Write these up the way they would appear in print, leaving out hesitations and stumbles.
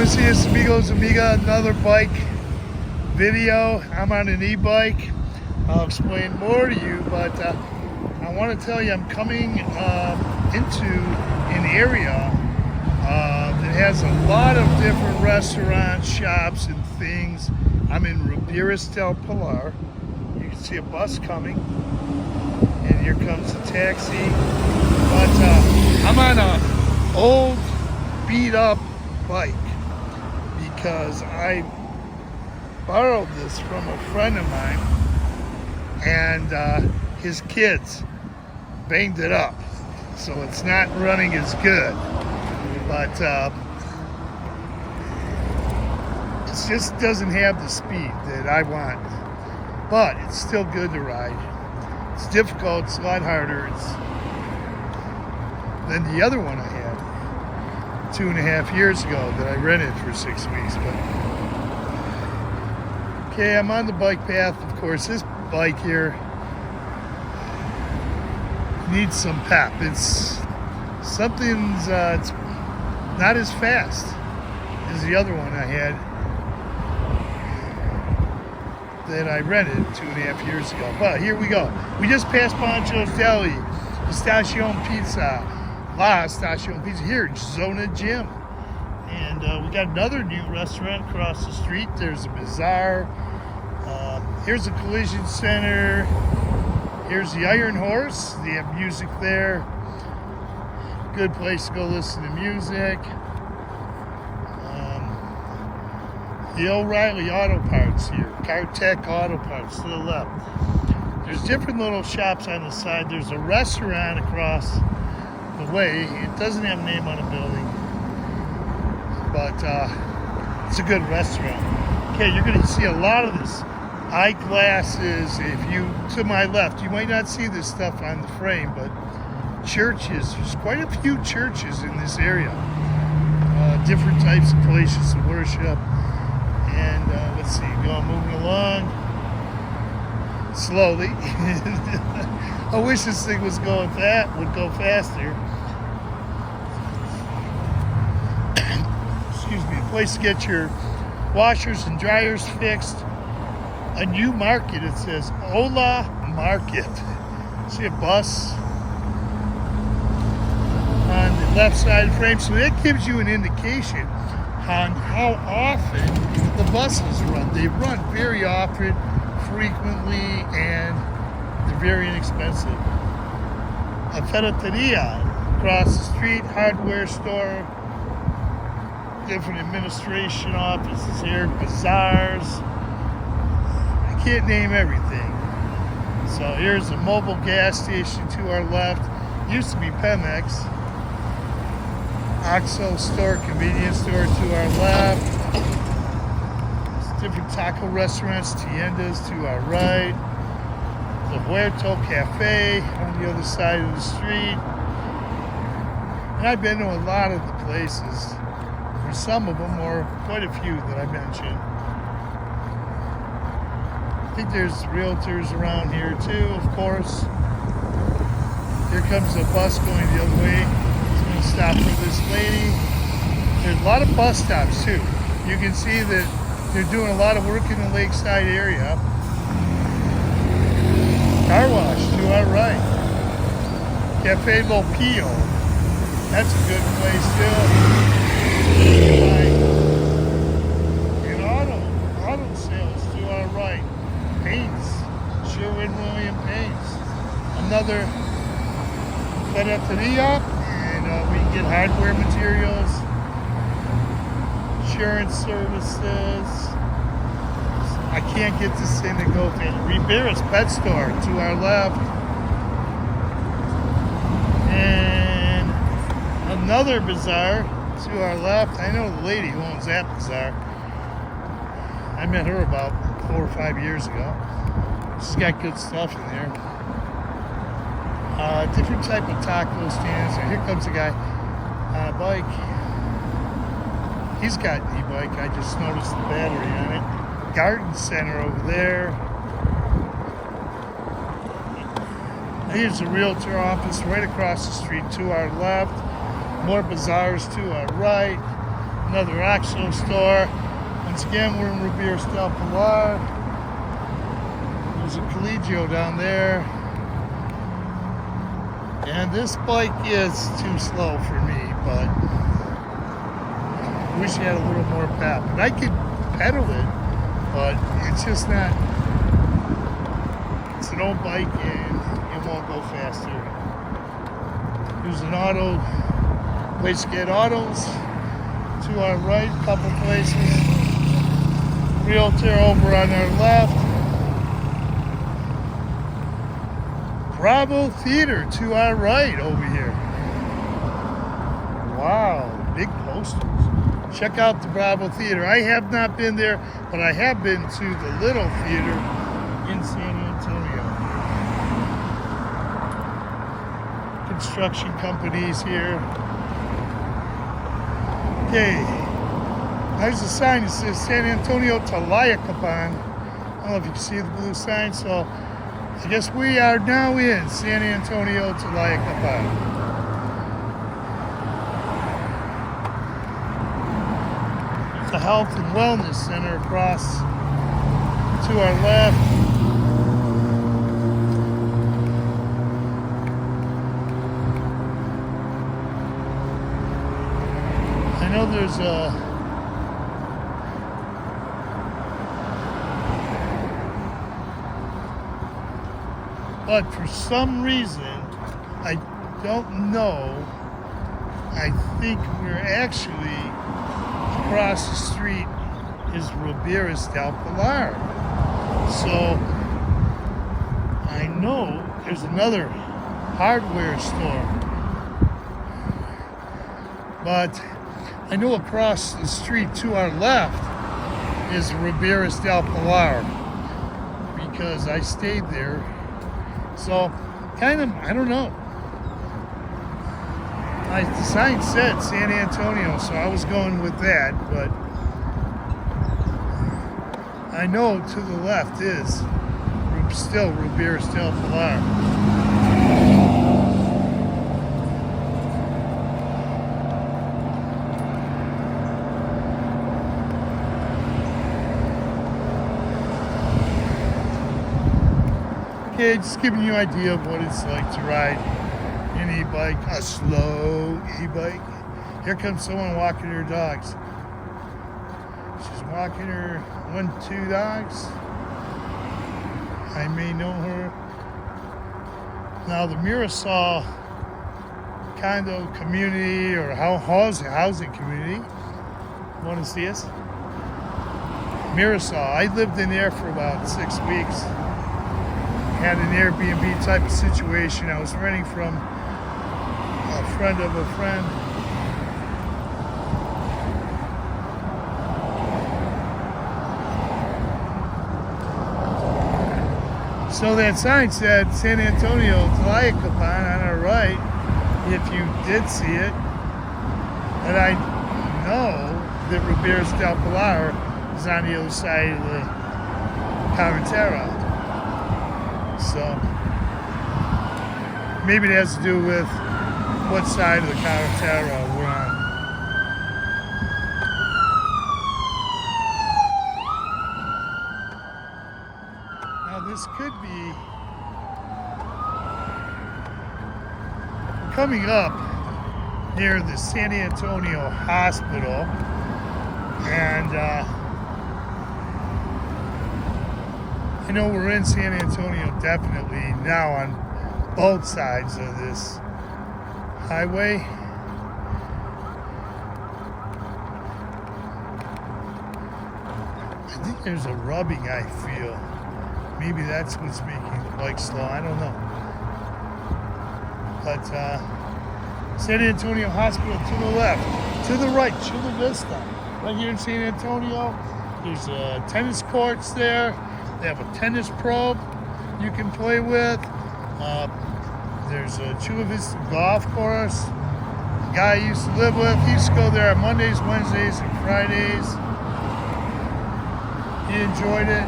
Buenos dias, amigos, amiga. Another bike video. I'm on an e-bike. I'll explain more to you, but I want to tell you I'm coming into an area that has a lot of different restaurants, shops, and things. I'm in Riberas del Pilar. You can see a bus coming, and here comes a taxi. But I'm on an old, beat-up bike because I borrowed this from a friend of mine, and his kids banged it up, so it's not running as good, but it just doesn't have the speed that I want, but it's still good to ride. It's difficult, it's a lot harder than the other one I had 2.5 years ago that I rented for 6 weeks. But okay, I'm on the bike path. Of course, this bike here needs some pep. It's it's not as fast as the other one I had that I rented 2.5 years ago. But here we go. We just passed Pancho's Deli, Pistachio Pizza, La Station Pizza here, Zona Gym. And we got another new restaurant across the street. There's a bazaar. Here's a collision center. Here's the Iron Horse. They have music there. Good place to go listen to music. The O'Reilly Auto Parts here. Cartech Auto Parts to the left. There's different little shops on the side. There's a restaurant across the way. It doesn't have a name on the building, but it's a good restaurant. Okay, you're going to see a lot of this. Eyeglasses. If you, to my left, you might not see this stuff on the frame, but churches. There's quite a few churches in this area. Different types of places to worship. And let's see, moving along slowly. I wish this thing would go faster. Excuse me. A place to get your washers and dryers fixed. A new market. It says Ola Market. See a bus on the left side of the frame, so that gives you an indication on how often the buses run. They run very often, frequently, and they're very inexpensive. A ferreteria across the street, hardware store, different administration offices here, bazaars. I can't name everything. So here's a mobile gas station to our left. Used to be Pemex. Oxo store, convenience store to our left. There's different taco restaurants, tiendas to our right. The Huerto Cafe on the other side of the street. And I've been to a lot of the places. For some of them, or quite a few that I mentioned. I think there's realtors around here too, of course. Here comes a bus going the other way. Stop for this lady. There's a lot of bus stops too. You can see that they're doing a lot of work in the lakeside area. Car wash to our right. Cafe Volpio. That's a good place too. And auto sales to our right. Paints. Sherwin-Williams Paints. Another ferreteria. We can get hardware materials, insurance services. I can't get this thing to go fast. Riberas Pet Store to our left. And another bazaar to our left. I know the lady who owns that bazaar. I met her about 4 or 5 years ago. She's got good stuff in there. Different type of taco stands. Here comes a guy on a bike. He's got an e-bike. I just noticed the battery on it. Garden center over there. Here's the realtor office right across the street to our left. More bazaars to our right. another OXXO store. Once again, we're in Riberas del Pilar. There's a Colegio down there. And this bike is too slow for me, but I wish it had a little more pep. And I could pedal it, but it's just not. It's an old bike and it won't go faster. There's an auto place to get autos. To our right, a couple places. Realtor over on our left. Bravo Theater to our right over here. Wow, big posters. Check out the Bravo Theater. I have not been there, but I have been to the Little Theater in San Antonio. Construction companies here. Okay, there's a sign that says San Antonio to Tlyacapan. I don't know if you can see the blue sign, so I guess we are now in San Antonio to Tlyacapan. It's a health and wellness center across to our left. I know there's a but for some reason, I don't know, I think we're actually across the street is Riberas del Pilar. So I know there's another hardware store. But I know across the street to our left is Riberas del Pilar because I stayed there. So, kind of, I don't know. The sign said San Antonio, so I was going with that, but I know to the left is still Riberas del Pilar. Okay, just giving you an idea of what it's like to ride an e-bike, a slow e-bike. Here comes someone walking her dogs. She's walking her 1-2 dogs. I may know her. Now the Mirasol condo community or housing community. Want to see us? Mirasol. I lived in there for about 6 weeks. Had an Airbnb type of situation. I was renting from a friend of a friend. So that sign said San Antonio Tlyacapan on our right, if you did see it. And I know that Riberas del Pilar is on the other side of the Carretera. So maybe it has to do with what side of the Carretera we're on. Now this could be coming up near the San Antonio Hospital, and I know we're in San Antonio definitely now on both sides of this highway. I think there's a rubbing I feel. Maybe that's what's making the bike slow. I don't know. But San Antonio Hospital to the left, to the right, Chula Vista. Right here in San Antonio, there's tennis courts there. They have a tennis probe you can play with. There's a Chula Vista golf course. The guy I used to live with, he used to go there on Mondays, Wednesdays, and Fridays. He enjoyed it.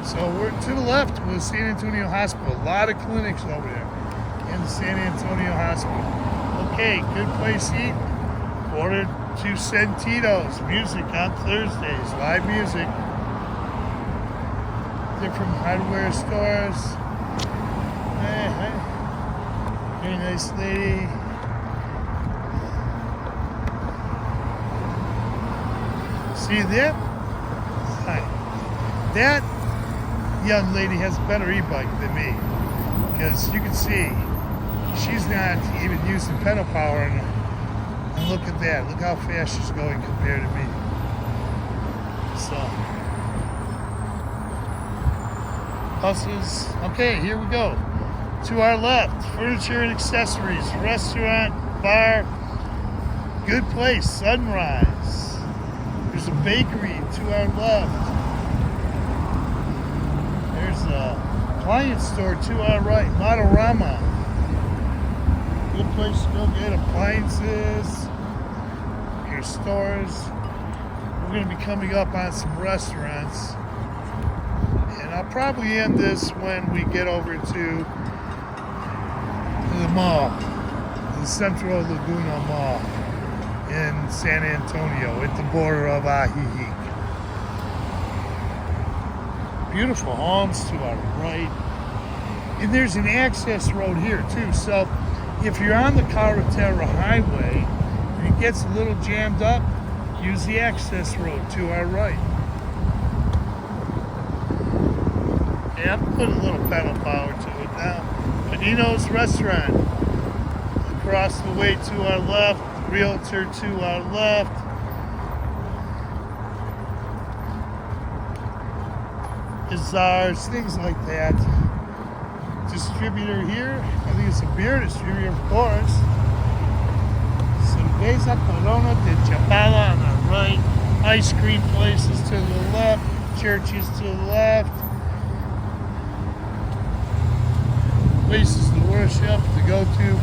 So we're to the left was San Antonio Hospital. A lot of clinics over there in the San Antonio Hospital. Okay, good place to eat. Ordered 2 Sentitos. Music on Thursdays. Live music. Different hardware stores. Hey. Very nice lady. See that? That young lady has a better e-bike than me, because you can see she's not even using pedal power, and look at that. Look how fast she's going compared to me. So, buses. Okay, here we go. To our left, furniture and accessories, restaurant, bar, good place, Sunrise. There's a bakery to our left. There's a appliance store to our right, Motorama. Good place to go get appliances. Here's stores. We're going to be coming up on some restaurants. And I'll probably end this when we get over to the mall, the Central Laguna Mall in San Antonio at the border of Ajijic. Beautiful homes to our right. And there's an access road here too. So if you're on the Carretera Highway and it gets a little jammed up, use the access road to our right. Yeah, I'm putting a little pedal power to it now. Panino's Restaurant across the way to our left. Realtor to our left. Bazaars, things like that. Distributor here. I think it's a beer distributor, of course. Cerveza Corona de Chapala on the right. Ice cream places to the left. Churches to the left. Places to worship, to go to.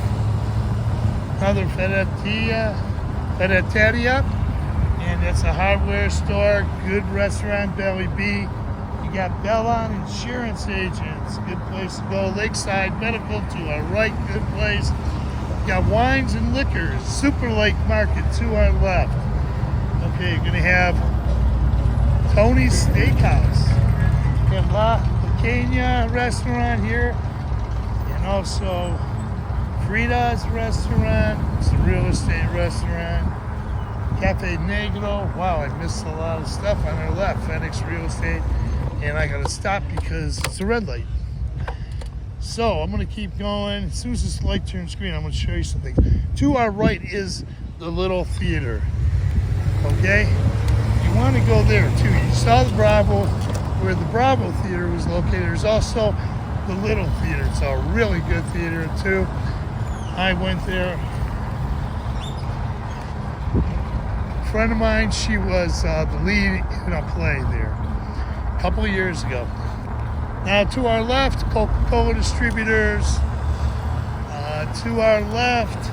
Another Ferreteria, and it's a hardware store. Good restaurant, Belly B. You got Bellon Insurance Agents, good place to go. Lakeside Medical to our right, good place. You got Wines and Liquors, Super Lake Market to our left. Okay, you're gonna have Tony's Steakhouse. You got La Pequeña restaurant here, and also Frida's restaurant. It's a real estate restaurant. Cafe Negro. Wow, I missed a lot of stuff on our left. FedEx Real Estate. And I gotta stop because it's a red light. So I'm gonna keep going. As soon as this light turns green, I'm gonna show you something. To our right is the little theater. Okay? You wanna go there too. You saw the Bravo, where the Bravo Theater was located. There's also the Little Theater. It's a really good theater too. I went there. A friend of mine, she was the lead in a play there a couple of years ago. Now to our left, Coca-Cola distributors. To our left,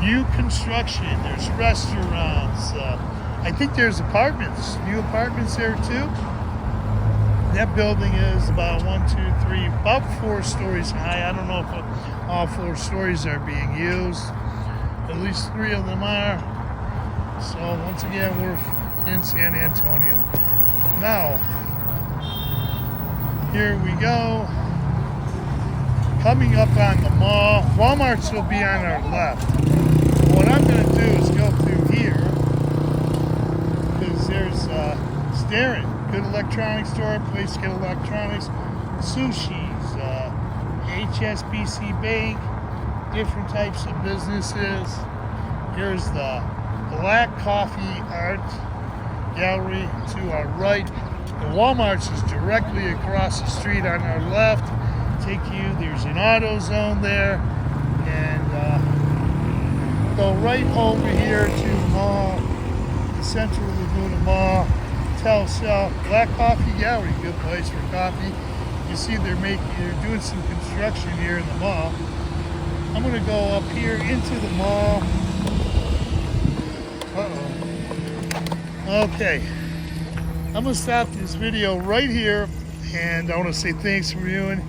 new construction. There's restaurants. I think there's apartments, new apartments there too. That building is about 4 stories high. I don't know if all 4 stories are being used. At least 3 of them are. So once again, we're in San Antonio. Now, here we go. Coming up on the mall. Walmart's will be on our left. What I'm going to do is go through here, because there's Starin, good electronics store, place to get electronics, Sushi's, HSBC Bank, different types of businesses. Here's the Black Coffee Art Gallery to our right. The Walmart's is directly across the street on our left. There's an AutoZone there, and go right over here to the mall, the Central Laguna Mall, Telcel, Black Coffee Gallery, good place for coffee. You see they're doing some construction here in the mall. I'm gonna go up here into the mall. Okay, I'm gonna stop this video right here, and I want to say thanks for viewing.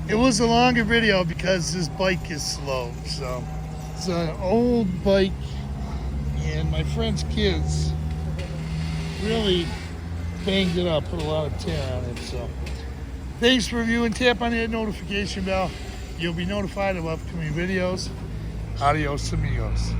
It was a longer video because this bike is slow, so it's an old bike, and my friend's kids really banged it up, put a lot of tear on it. So thanks for viewing. Tap on that notification bell. You'll be notified of upcoming videos. Adios amigos.